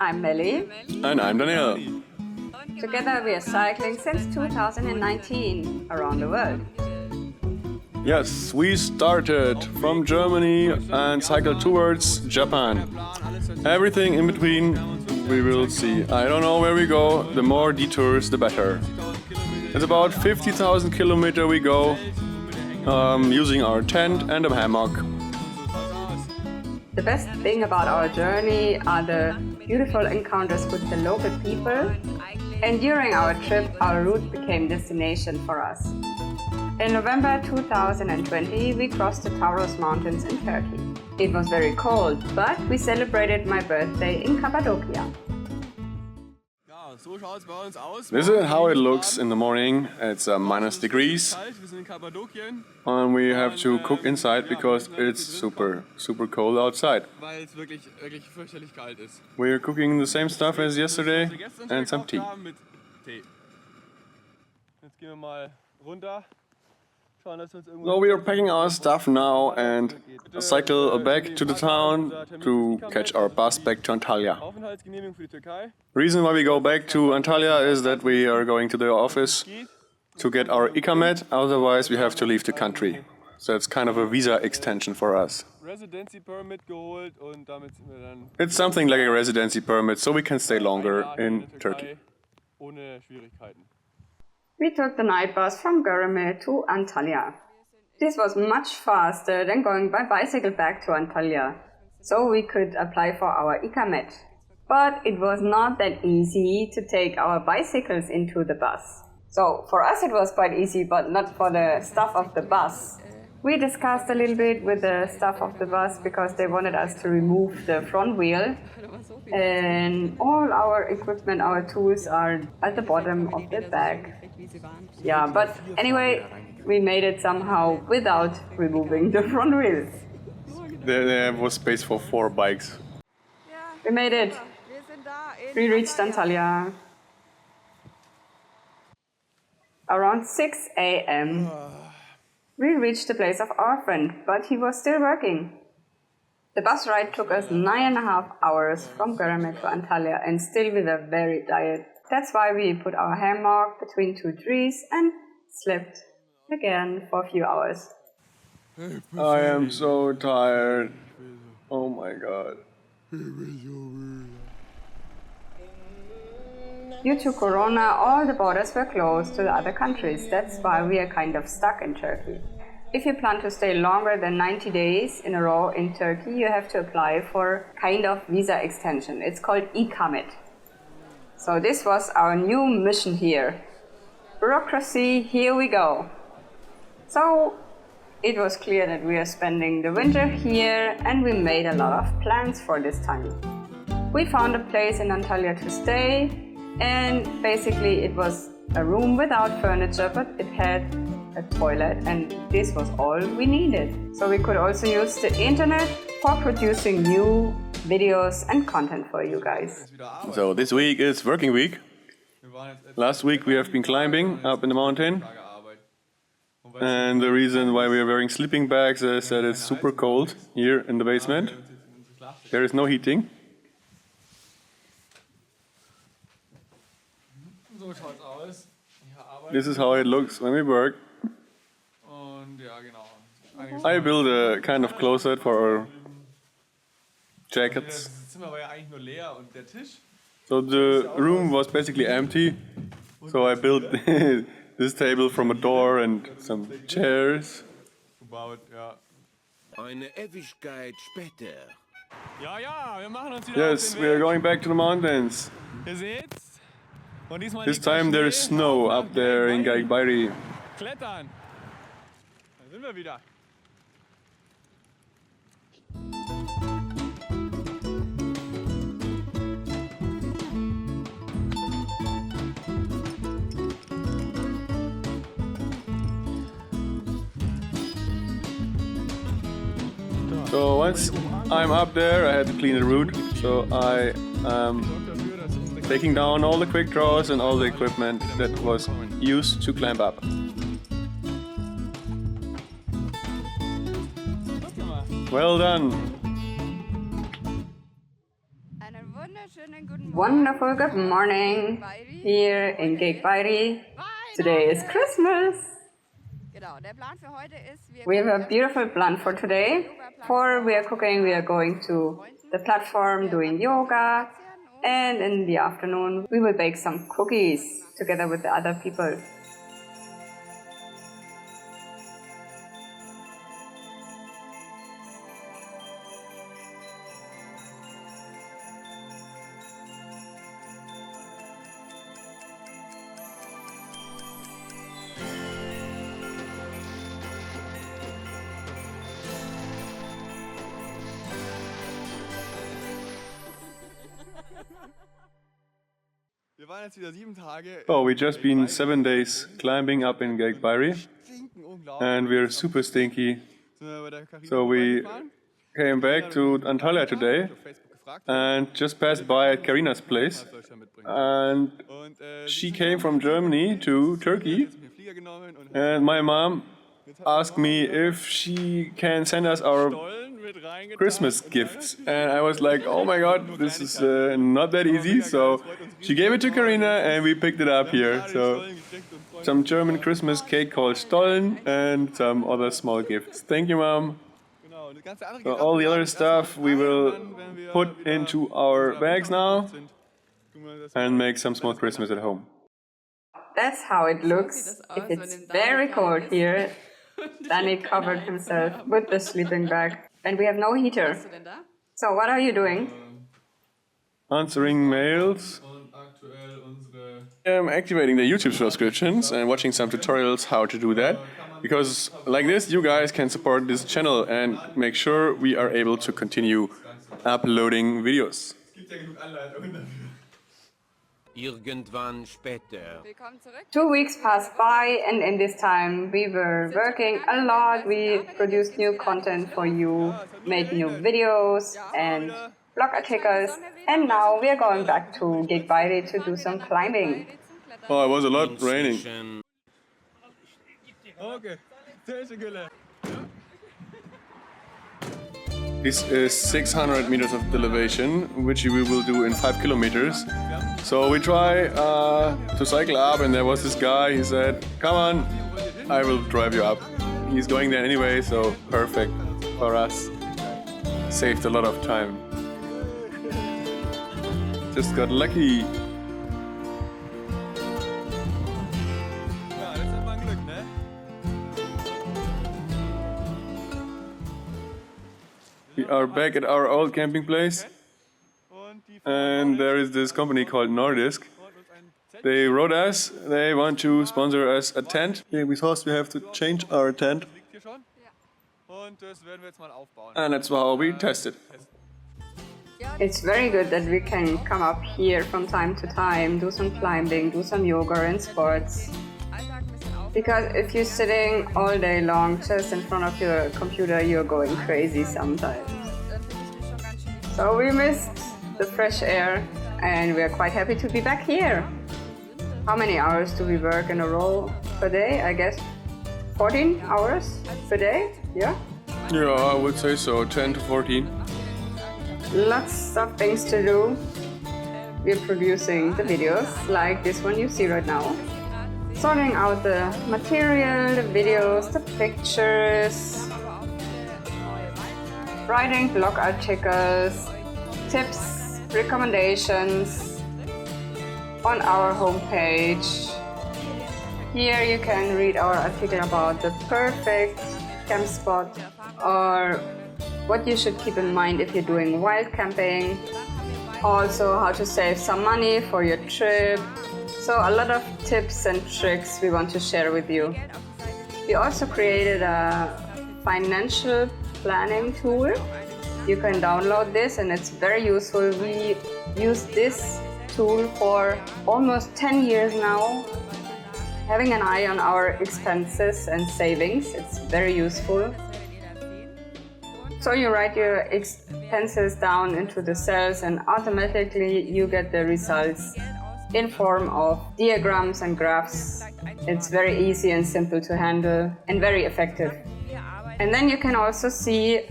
I'm Melli. And I'm Daniel. Together we are cycling since 2019 around the world. Yes, we started from Germany and cycled towards Japan. Everything in between we will see. I don't know where we go, the more detours the better. It's about 50,000 kilometers we go, using our tent and a hammock. The best thing about our journey are the beautiful encounters with the local people, and during our trip our route became destination for us. In November 2020 we crossed the Taurus Mountains in Turkey. It was very cold, but we celebrated my birthday in Cappadocia. This is how it looks in the morning. It's minus degrees. And we have to cook inside because it's super cold outside. We're cooking the same stuff as yesterday and some tea. So we are packing our stuff now and cycle back to the town to catch our bus back to Antalya. Reason why we go back to Antalya is that we are going to the office to get our IKAMET, otherwise we have to leave the country. So it's kind of a visa extension for us. It's something like a residency permit, so we can stay longer in Turkey. We took the night bus from Geyikbairi to Antalya. This was much faster than going by bicycle back to Antalya, so we could apply for our IKAMET. But it was not that easy to take our bicycles into the bus. So for us it was quite easy, but not for the staff of the bus. We discussed a little bit with the staff of the bus because they wanted us to remove the front wheel. And all our equipment, our tools are at the bottom of the bag. Yeah, but anyway, we made it somehow without removing the front wheels. There was space for 4 bikes. We made it. We reached Antalya. Around 6 a.m. we reached the place of our friend, but he was still working. The bus ride took us 9.5 hours from Geyikbairi to Antalya, and still we were very tired. That's why we put our hammock between 2 trees and slept again for a few hours. I am so tired. Oh my god. Due to Corona, all the borders were closed to the other countries. That's why we are kind of stuck in Turkey. If you plan to stay longer than 90 days in a row in Turkey, you have to apply for kind of visa extension. It's called IKAMET. So this was our new mission here. Bureaucracy, here we go. So it was clear that we are spending the winter here, and we made a lot of plans for this time. We found a place in Antalya to stay, and basically it was a room without furniture, but it had a toilet, and this was all we needed. So we could also use the internet for producing new videos and content for you guys. So this week is working week. Last week we have been climbing up in the mountain. And the reason why we are wearing sleeping bags is that it's super cold here in the basement. There is no heating. This is how it looks when we work. I built a kind of closet for our jackets. So the room was basically empty. So I built this table from a door and some chairs. Yes, we are going back to the mountains. This time there is snow up there in Geyikbairi. So once I'm up there, I had to clean the route. So I taking down all the quick draws and all the equipment that was used to climb up. Well done. Wonderful good morning here in Geyikbairi. Today is Christmas. We have a beautiful plan for today. Before we are cooking, we are going to the platform doing yoga, and in the afternoon we will bake some cookies together with the other people. Oh, we just been 7 days climbing up in Geyikbairi, and we're super stinky. So we came back to Antalya today and just passed by at Karina's place. And she came from Germany to Turkey, and my mom asked me if she can send us our Christmas gifts, and I was like, oh my god, this is not that easy. So she gave it to Karina and we picked it up here. So some German Christmas cake called Stollen and some other small gifts. Thank you, Mom. So all the other stuff we will put into our bags now and make some small Christmas at home. That's how it looks if it's very cold here. Danny covered himself with the sleeping bag. And we have no heater. So what are you doing? Answering mails. I'm activating the YouTube subscriptions and watching some tutorials how to do that. Because like this, you guys can support this channel and make sure we are able to continue uploading videos. Irgendwann später. 2 weeks passed by, and in this time we were working a lot. We produced new content for you, made new videos and blog articles, and now we are going back to Geyikbairi to do some climbing. Oh, it was a lot raining. This is 600 meters of elevation, which we will do in 5 kilometers. So we try to cycle up, and there was this guy, he said, come on, I will drive you up. He's going there anyway, so perfect for us. Saved a lot of time. Just got lucky. We are back at our old camping place, and there is this company called Nordisk. They wrote us, they want to sponsor us a tent. Yeah, we thought we have to change our tent, and that's how we test it. It's very good that we can come up here from time to time, do some climbing, do some yoga and sports. Because if you're sitting all day long just in front of your computer, you're going crazy sometimes. So we missed the fresh air, and we're quite happy to be back here. How many hours do we work in a row per day? I guess 14 hours per day, yeah? Yeah, I would say so, 10 to 14. Lots of things to do. We're producing the videos like this one you see right now. Sorting out the material, the videos, the pictures, writing blog articles, tips, recommendations on our homepage. Here you can read our article about the perfect camp spot or what you should keep in mind if you're doing wild camping. Also how to save some money for your trip. So a lot of tips and tricks we want to share with you. We also created a financial planning tool. You can download this and it's very useful. We use this tool for almost 10 years now. Having an eye on our expenses and savings, it's very useful. So you write your expenses down into the cells and automatically you get the results in form of diagrams and graphs. It's very easy and simple to handle and very effective. And then you can also see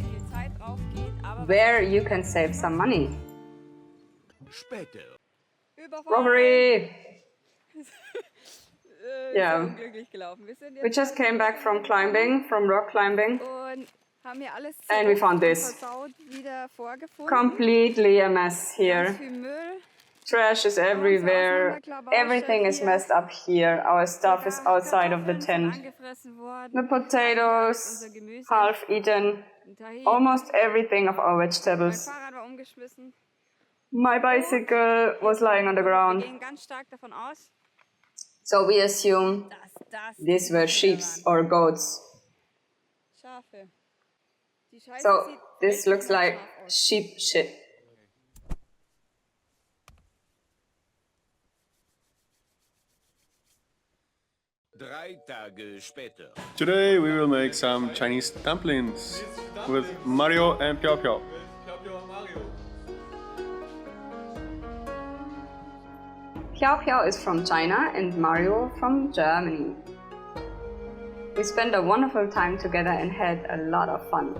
where you can save some money. später. Robbery! Yeah. We just came back from climbing, from rock climbing, and we found this. Completely a mess here. Trash is everywhere. Everything is messed up here. Our stuff is outside of the tent. The potatoes, half eaten. Almost everything of our vegetables. My bicycle was lying on the ground. So we assume these were sheep or goats. So this looks like sheep shit. Today we will make some Chinese dumplings with Mario and Piao Piao. Piao Piao is from China and Mario from Germany. We spent a wonderful time together and had a lot of fun.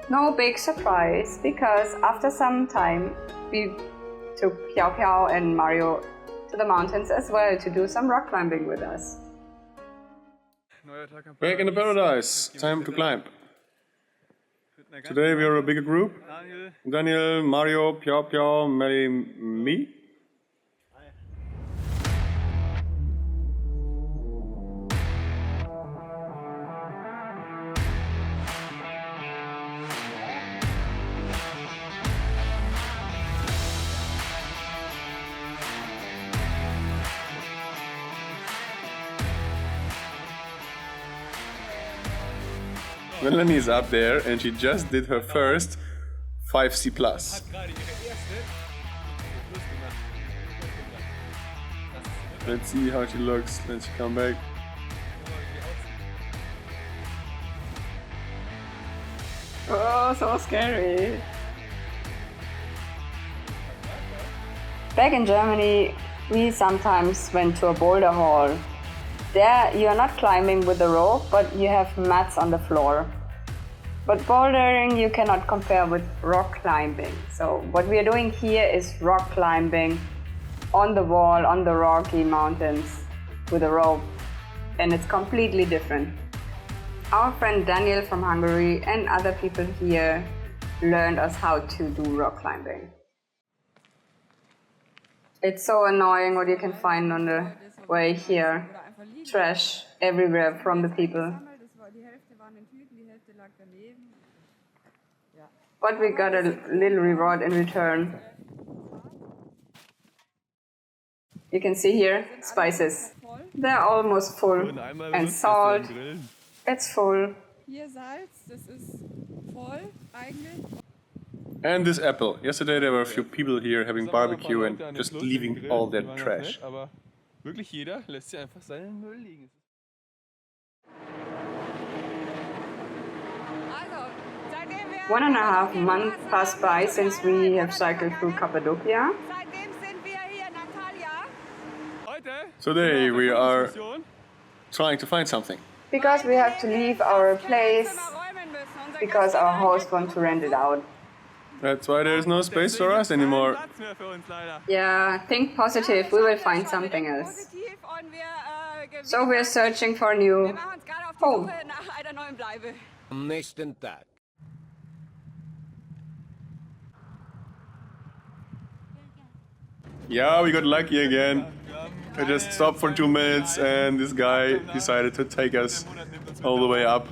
No big surprise, because after some time we took Piao Piao and Mario to the mountains as well to do some rock climbing with us. Back in the paradise, time to climb. Today we are a bigger group. Daniel, Mario, Piao Piao, Melli, me. Melanie is up there and she just did her first 5C+. Let's see how she looks when she comes back. Oh, so scary. Back in Germany, we sometimes went to a boulder hall. There, you are not climbing with a rope, but you have mats on the floor. But bouldering you cannot compare with rock climbing. So what we are doing here is rock climbing on the wall, on the rocky mountains with a rope. And it's completely different. Our friend Daniel from Hungary and other people here learned us how to do rock climbing. It's so annoying what you can find on the way here. Trash everywhere from the people. But we got a little reward in return. You can see here, spices. They're almost full. And salt, it's full. And this apple. Yesterday there were a few people here having barbecue and just leaving all that trash. Wirklich jeder lässt sich einfach seinen Müll liegen. 1.5 months passed by since we have cycled through Cappadocia. Today we are trying to find something. Because we have to leave our place, because our host wants to rent it out. That's why there's no space for us anymore. Yeah, think positive, we will find something else. So we're searching for a new home. Am nächsten Tag. Yeah, we got lucky again. We just stopped for 2 minutes and this guy decided to take us all the way up.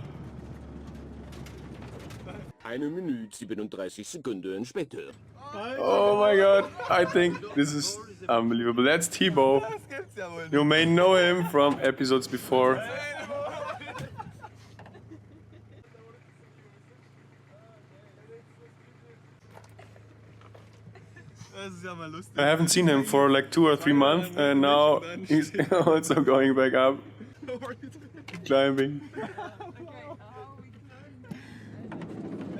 1 Minute 37 Sekunden später. Oh my god, I think this is unbelievable. That's Thibaut. You may know him from episodes before. I haven't seen him for like 2 or 3 months and now he's also going back up. Climbing.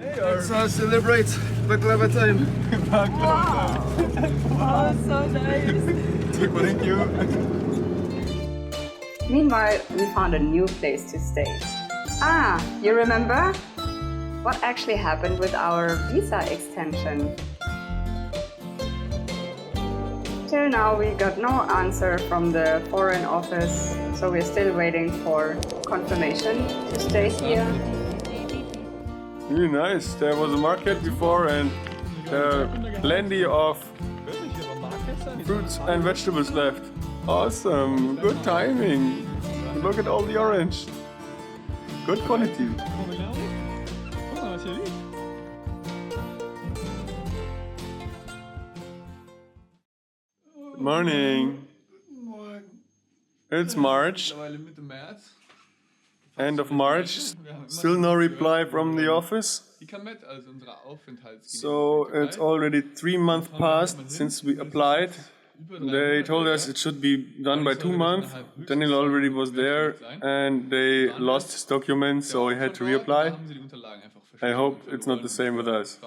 Let's celebrate Baklava time. Wow, oh, so nice. Thank you. Meanwhile, we found a new place to stay. Ah, you remember? what actually happened with our visa extension. Till now we got no answer from the Foreign Office, so we're still waiting for confirmation to stay here. Really nice. There was a market before and plenty of fruits and vegetables left. Awesome. Good timing. Look at all the orange. Good quality. Good morning. It's March. End of March. Still no reply from the office. So it's already 3 months past since we applied. They told us it should be done by 2 months. Daniel already was there and they lost his documents, so he had to reapply. I hope it's not the same with us.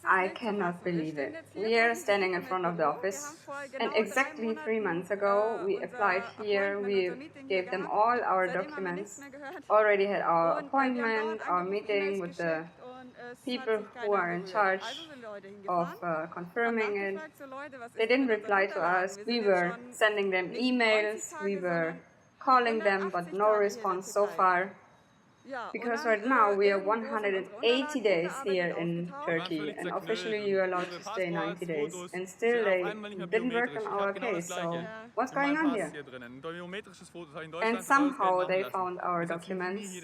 I cannot believe it. We are standing in front of the office, and exactly 3 months ago we applied here, we gave them all our documents, already had our appointment, our meeting with the people who are in charge of confirming it. They didn't reply to us. We were sending them emails, we were calling them, but no response so far. Because right now we are 180 days here in Turkey, and officially you are allowed to stay 90 days. And still they didn't work on our case, so what's going on here? And somehow they found our documents.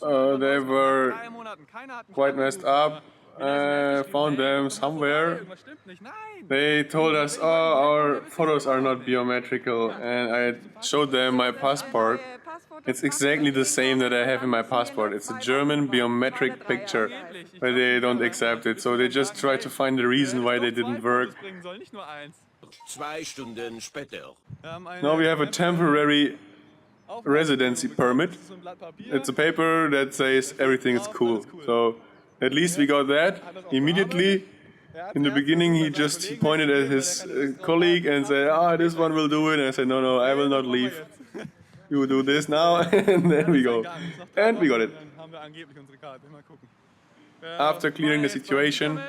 They were quite messed up. Found them somewhere. They told us, oh, our photos are not biometrical, and I showed them my passport. It's exactly the same that I have in my passport. It's a German biometric picture, but they don't accept it. So they just try to find a reason why they didn't work. 2 Stunden später. Now we have a temporary residency permit. It's a paper that says everything is cool. So at least we got that immediately. In the beginning, he pointed at his colleague and said, "Ah, this one will do it." And I said, "No, I will not leave. You do this now," and then we go. And we got it. After clearing the situation,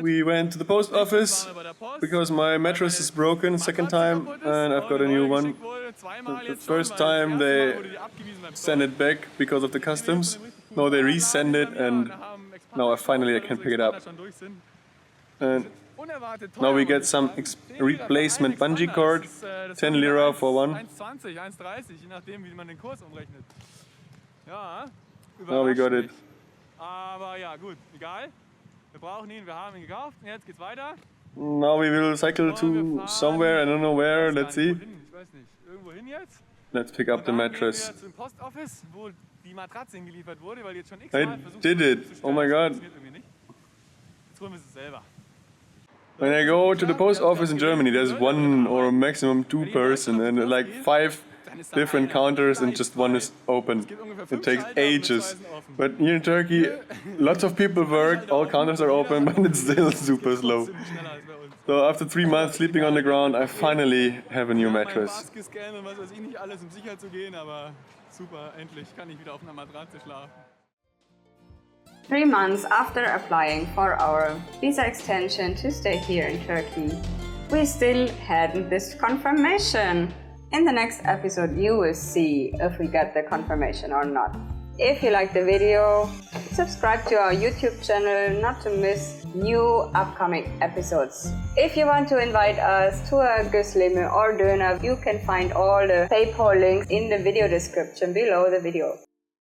we went to the post office because my mattress is broken second time and I've got a new one. The first time they sent it back because of the customs. No, they resend it and now I finally can pick it up. And now we get some replacement bungee cord, 10 lira for one. Now we got it. Now we will cycle to somewhere, I don't know where, let's see. Let's pick up the mattress. I did it, oh my god. When I go to the post office in Germany, there's one or maximum 2 person and like 5 different counters and just one is open. It takes ages. But here in Turkey, lots of people work, all counters are open, but it's still super slow. So after 3 months sleeping on the ground, I finally have a new mattress. 3 months after applying for our visa extension to stay here in Turkey, we still hadn't this confirmation. In the next episode you will see if we get the confirmation or not. If you like the video, subscribe to our YouTube channel not to miss new upcoming episodes. If you want to invite us to a Güsleme or Döner, you can find all the PayPal links in the video description below the video.